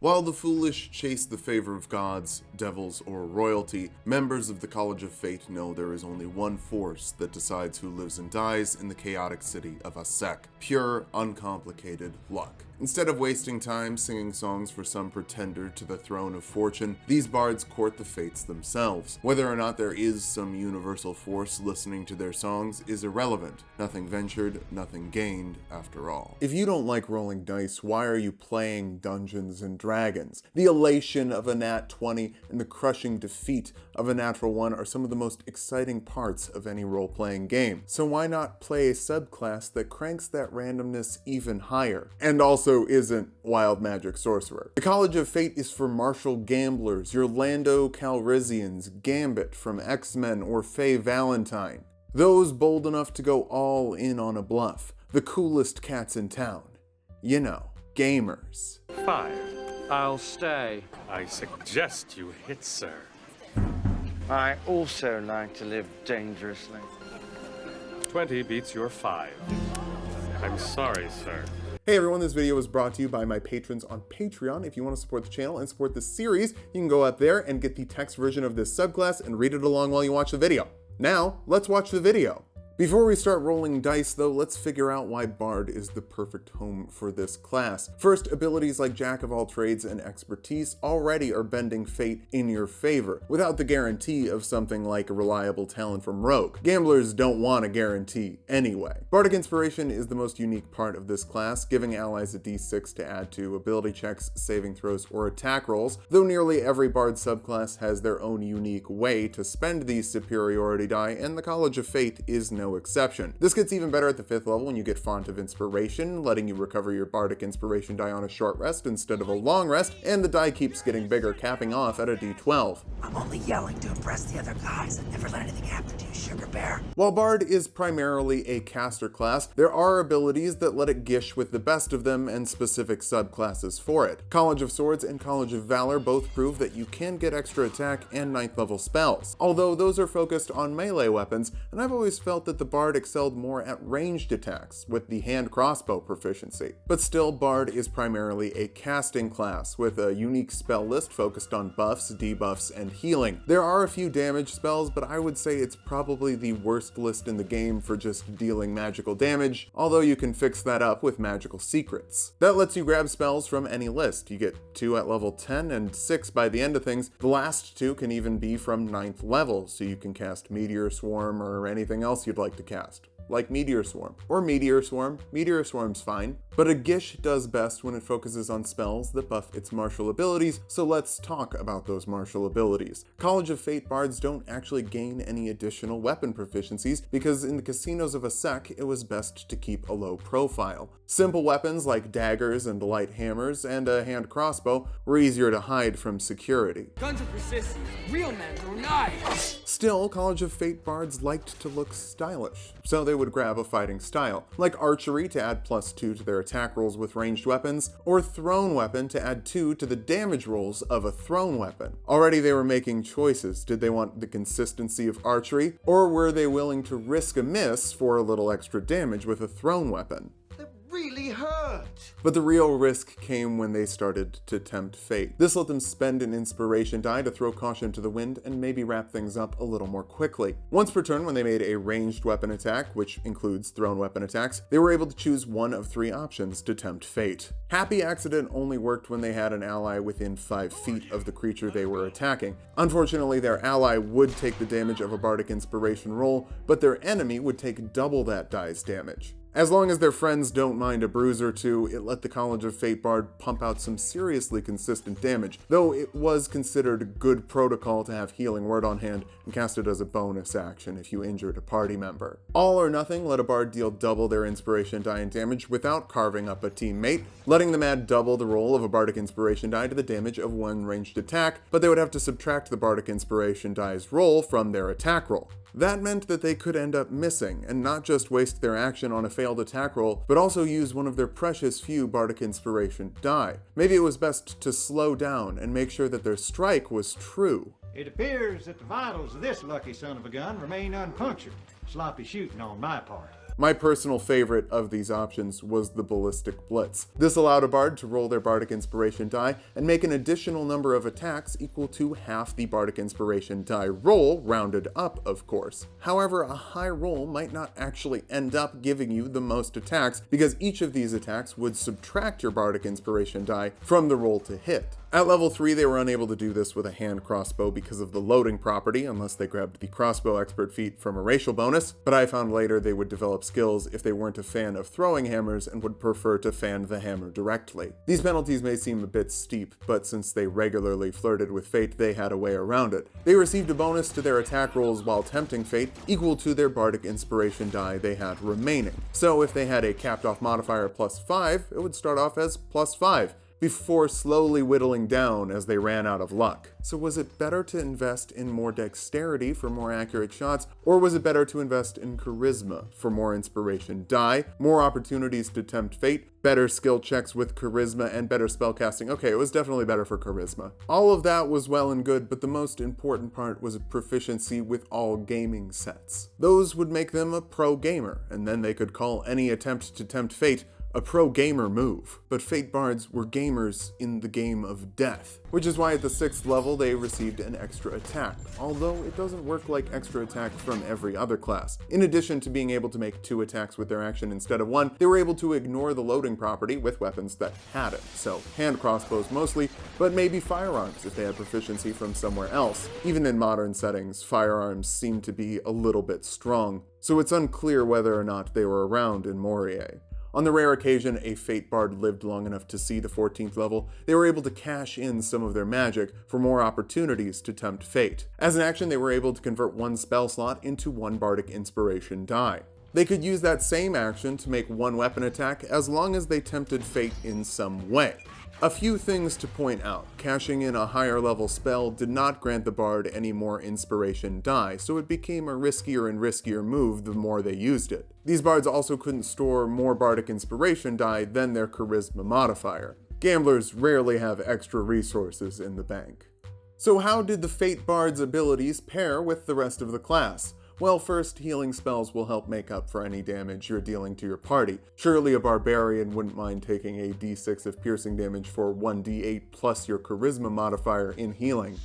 While the foolish chase the favor of gods, devils, or royalty, members of the College of Fate know there is only one force that decides who lives and dies in the chaotic city of Asek: pure, uncomplicated luck. Instead of wasting time singing songs for some pretender to the throne of fortune, these bards court the fates themselves. Whether or not there is some universal force listening to their songs is irrelevant. Nothing ventured, nothing gained, after all. If you don't like rolling dice, why are you playing Dungeons and Dragons? The elation of a nat 20 and the crushing defeat of a natural 1 are some of the most exciting parts of any role-playing game. So why not play a subclass that cranks that randomness even higher? And also isn't wild magic sorcerer. The College of Fate is for martial gamblers, your Lando Calrissians, Gambit from X-Men, or Faye Valentine. Those bold enough to go all in on a bluff. The coolest cats in town. You know, gamers. 5. I'll stay. I suggest you hit, sir. I also like to live dangerously. 20 beats your 5. I'm sorry, sir. Hey everyone, this video was brought to you by my patrons on Patreon. If you want to support the channel and support the series, you can go out there and get the text version of this subclass and read it along while you watch the video. Now, let's watch the video. Before we start rolling dice though, let's figure out why Bard is the perfect home for this class. First, abilities like Jack of all trades and expertise already are bending fate in your favor, without the guarantee of something like a reliable talent from Rogue. Gamblers don't want a guarantee anyway. Bardic Inspiration is the most unique part of this class, giving allies a d6 to add to ability checks, saving throws, or attack rolls, though nearly every Bard subclass has their own unique way to spend these superiority die, and the College of Fate is no exception. This gets even better at the 5th level when you get Font of Inspiration, letting you recover your Bardic Inspiration die on a short rest instead of a long rest, and the die keeps getting bigger, capping off at a d12. I'm only yelling to impress the other guys. I never let anything happen to you, Sugar Bear. While Bard is primarily a caster class, there are abilities that let it gish with the best of them and specific subclasses for it. College of Swords and College of Valor both prove that you can get extra attack and 9th level spells, although those are focused on melee weapons, and I've always felt that the Bard excelled more at ranged attacks with the hand crossbow proficiency. But still, Bard is primarily a casting class with a unique spell list focused on buffs, debuffs, and healing. There are a few damage spells, but I would say it's probably the worst list in the game for just dealing magical damage, although you can fix that up with magical secrets. That lets you grab spells from any list. You get 2 at level 10 and 6 by the end of things. The last 2 can even be from 9th level, so you can cast Meteor Swarm or anything else you'd like to cast, like Meteor Swarm. Or Meteor Swarm. Meteor Swarm's fine. But a Gish does best when it focuses on spells that buff its martial abilities, so let's talk about those martial abilities. College of Fate bards don't actually gain any additional weapon proficiencies because in the casinos of Asek, it was best to keep a low profile. Simple weapons like daggers and light hammers and a hand crossbow were easier to hide from security. Guns are persistent. Real men throw knives. Still, College of Fate bards liked to look stylish, so they would grab a fighting style, like archery to add +2 to their attack rolls with ranged weapons, or thrown weapon to add 2 to the damage rolls of a thrown weapon. Already they were making choices. Did they want the consistency of archery, or were they willing to risk a miss for a little extra damage with a thrown weapon? Really hurt. But the real risk came when they started to tempt fate. This let them spend an inspiration die to throw caution to the wind and maybe wrap things up a little more quickly. Once per turn, when they made a ranged weapon attack, which includes thrown weapon attacks, they were able to choose one of 3 options to tempt fate. Happy Accident only worked when they had an ally within 5 feet of the creature they were attacking. Unfortunately, their ally would take the damage of a Bardic Inspiration roll, but their enemy would take double that die's damage. As long as their friends don't mind a bruise or 2, it let the College of Fate bard pump out some seriously consistent damage, though it was considered good protocol to have Healing Word on hand and cast it as a bonus action if you injured a party member. All or Nothing let a bard deal double their inspiration die and damage without carving up a teammate, letting them add double the roll of a Bardic Inspiration die to the damage of one ranged attack, but they would have to subtract the Bardic Inspiration die's roll from their attack roll. That meant that they could end up missing, and not just waste their action on a failed attack roll, but also use one of their precious few Bardic Inspiration die. Maybe it was best to slow down and make sure that their strike was true. It appears that the vitals of this lucky son of a gun remain unpunctured. Sloppy shooting on my part. My personal favorite of these options was the Ballistic Blitz. This allowed a bard to roll their Bardic Inspiration die and make an additional number of attacks equal to half the Bardic Inspiration die roll, rounded up of course. However, a high roll might not actually end up giving you the most attacks because each of these attacks would subtract your Bardic Inspiration die from the roll to hit. At level 3, they were unable to do this with a hand crossbow because of the loading property, unless they grabbed the crossbow expert feat from a racial bonus, but I found later they would develop skills if they weren't a fan of throwing hammers and would prefer to fan the hammer directly. These penalties may seem a bit steep, but since they regularly flirted with fate, they had a way around it. They received a bonus to their attack rolls while tempting fate equal to their Bardic Inspiration die they had remaining. So if they had a capped off modifier +5, it would start off as +5. Before slowly whittling down as they ran out of luck. So was it better to invest in more dexterity for more accurate shots, or was it better to invest in charisma for more inspiration die, more opportunities to tempt fate, better skill checks with charisma, and better spellcasting? Okay, it was definitely better for charisma. All of that was well and good, but the most important part was proficiency with all gaming sets. Those would make them a pro gamer, and then they could call any attempt to tempt fate a pro-gamer move, but Fate Bards were gamers in the game of death, which is why at the 6th level they received an extra attack, although it doesn't work like extra attack from every other class. In addition to being able to make 2 attacks with their action instead of 1, they were able to ignore the loading property with weapons that had it, so hand crossbows mostly, but maybe firearms if they had proficiency from somewhere else. Even in modern settings, firearms seem to be a little bit strong, so it's unclear whether or not they were around in Morier. On the rare occasion a Fate Bard lived long enough to see the 14th level, they were able to cash in some of their magic for more opportunities to tempt fate. As an action, they were able to convert 1 spell slot into 1 Bardic Inspiration die. They could use that same action to make 1 weapon attack as long as they tempted fate in some way. A few things to point out. Cashing in a higher level spell did not grant the bard any more inspiration die, so it became a riskier and riskier move the more they used it. These bards also couldn't store more bardic inspiration die than their charisma modifier. Gamblers rarely have extra resources in the bank. So how did the Fate Bard's abilities pair with the rest of the class? Well, first, healing spells will help make up for any damage you're dealing to your party. Surely a Barbarian wouldn't mind taking a d6 of piercing damage for 1d8 plus your charisma modifier in healing.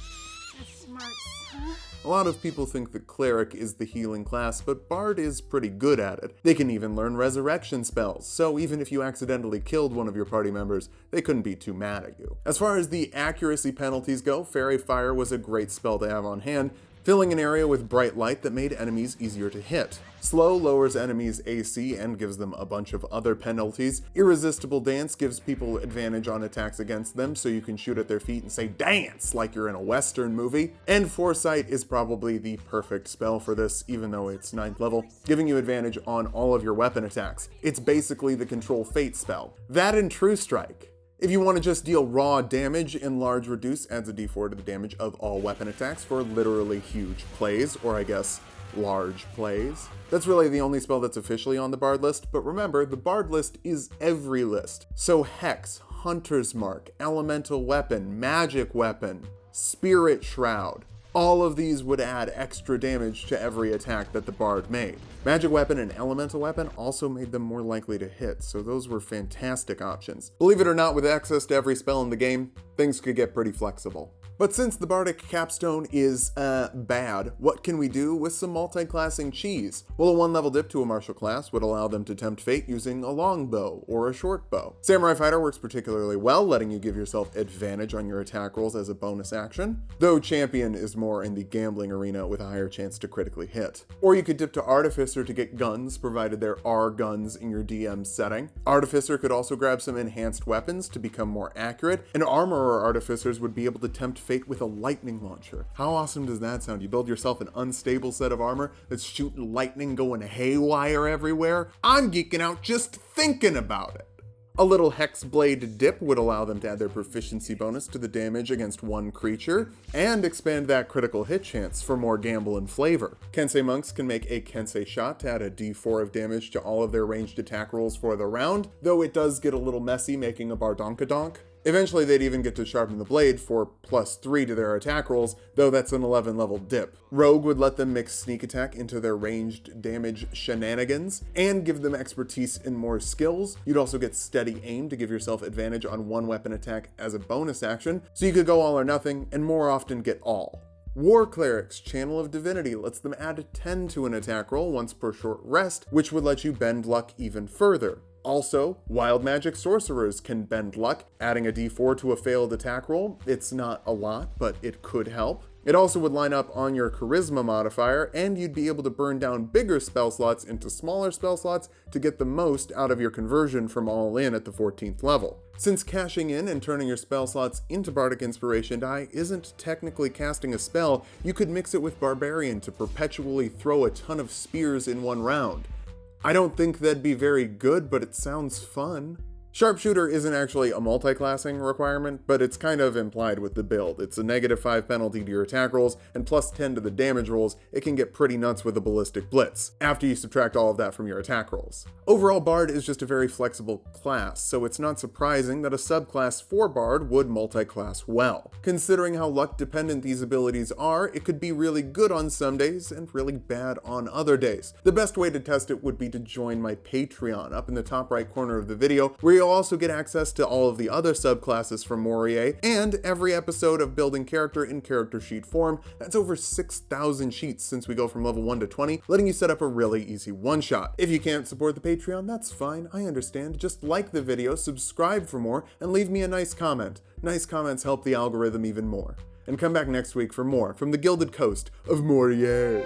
That's smart, huh? A lot of people think that Cleric is the healing class, but Bard is pretty good at it. They can even learn resurrection spells, so even if you accidentally killed one of your party members, they couldn't be too mad at you. As far as the accuracy penalties go, Fairy Fire was a great spell to have on hand, filling an area with bright light that made enemies easier to hit. Slow lowers enemies' AC and gives them a bunch of other penalties. Irresistible Dance gives people advantage on attacks against them, so you can shoot at their feet and say "dance" like you're in a Western movie. And Foresight is probably the perfect spell for this, even though it's 9th level, giving you advantage on all of your weapon attacks. It's basically the Control Fate spell. That and True Strike. If you want to just deal raw damage, Enlarge Reduce adds a d4 to the damage of all weapon attacks for literally huge plays, or I guess large plays. That's really the only spell that's officially on the Bard list, but remember, the Bard list is every list. So Hex, Hunter's Mark, Elemental Weapon, Magic Weapon, Spirit Shroud. All of these would add extra damage to every attack that the Bard made. Magic Weapon and Elemental Weapon also made them more likely to hit, so those were fantastic options. Believe it or not, with access to every spell in the game, things could get pretty flexible. But since the Bardic Capstone is, bad, what can we do with some multi-classing cheese? Well, a 1-level dip to a martial class would allow them to tempt fate using a long bow or a short bow. Samurai Fighter works particularly well, letting you give yourself advantage on your attack rolls as a bonus action, though Champion is more in the gambling arena with a higher chance to critically hit. Or you could dip to Artificer to get guns, provided there are guns in your DM setting. Artificer could also grab some enhanced weapons to become more accurate, and Armorer Artificers would be able to tempt fate with a lightning launcher. How awesome does that sound? You build yourself an unstable set of armor that's shooting lightning going haywire everywhere? I'm geeking out just thinking about it. A little Hexblade dip would allow them to add their proficiency bonus to the damage against one creature, and expand that critical hit chance for more gamble and flavor. Kensei monks can make a Kensei shot to add a d4 of damage to all of their ranged attack rolls for the round, though it does get a little messy making a Bardonkadonk. Eventually they'd even get to sharpen the blade for +3 to their attack rolls, though that's an 11 level dip. Rogue would let them mix sneak attack into their ranged damage shenanigans, and give them expertise in more skills. You'd also get steady aim to give yourself advantage on one weapon attack as a bonus action, so you could go all or nothing, and more often get all. War Cleric's Channel of Divinity lets them add 10 to an attack roll once per short rest, which would let you bend luck even further. Also, Wild Magic Sorcerers can bend luck, adding a d4 to a failed attack roll. It's not a lot, but it could help. It also would line up on your Charisma modifier, and you'd be able to burn down bigger spell slots into smaller spell slots to get the most out of your conversion from all in at the 14th level. Since cashing in and turning your spell slots into Bardic Inspiration die isn't technically casting a spell, you could mix it with Barbarian to perpetually throw a ton of spears in one round. I don't think that'd be very good, but it sounds fun. Sharpshooter isn't actually a multi-classing requirement, but it's kind of implied with the build. It's a -5 penalty to your attack rolls, and +10 to the damage rolls. It can get pretty nuts with a Ballistic Blitz, after you subtract all of that from your attack rolls. Overall, Bard is just a very flexible class, so it's not surprising that a subclass for Bard would multi-class well. Considering how luck-dependent these abilities are, it could be really good on some days, and really bad on other days. The best way to test it would be to join my Patreon, up in the top right corner of the video, where you'll also get access to all of the other subclasses from Morier, and every episode of Building Character in character sheet form. That's over 6,000 sheets since we go from level 1 to 20, letting you set up a really easy one-shot. If you can't support the Patreon, that's fine, I understand. Just like the video, subscribe for more, and leave me a nice comment. Nice comments help the algorithm even more. And come back next week for more from the Gilded Coast of Morier.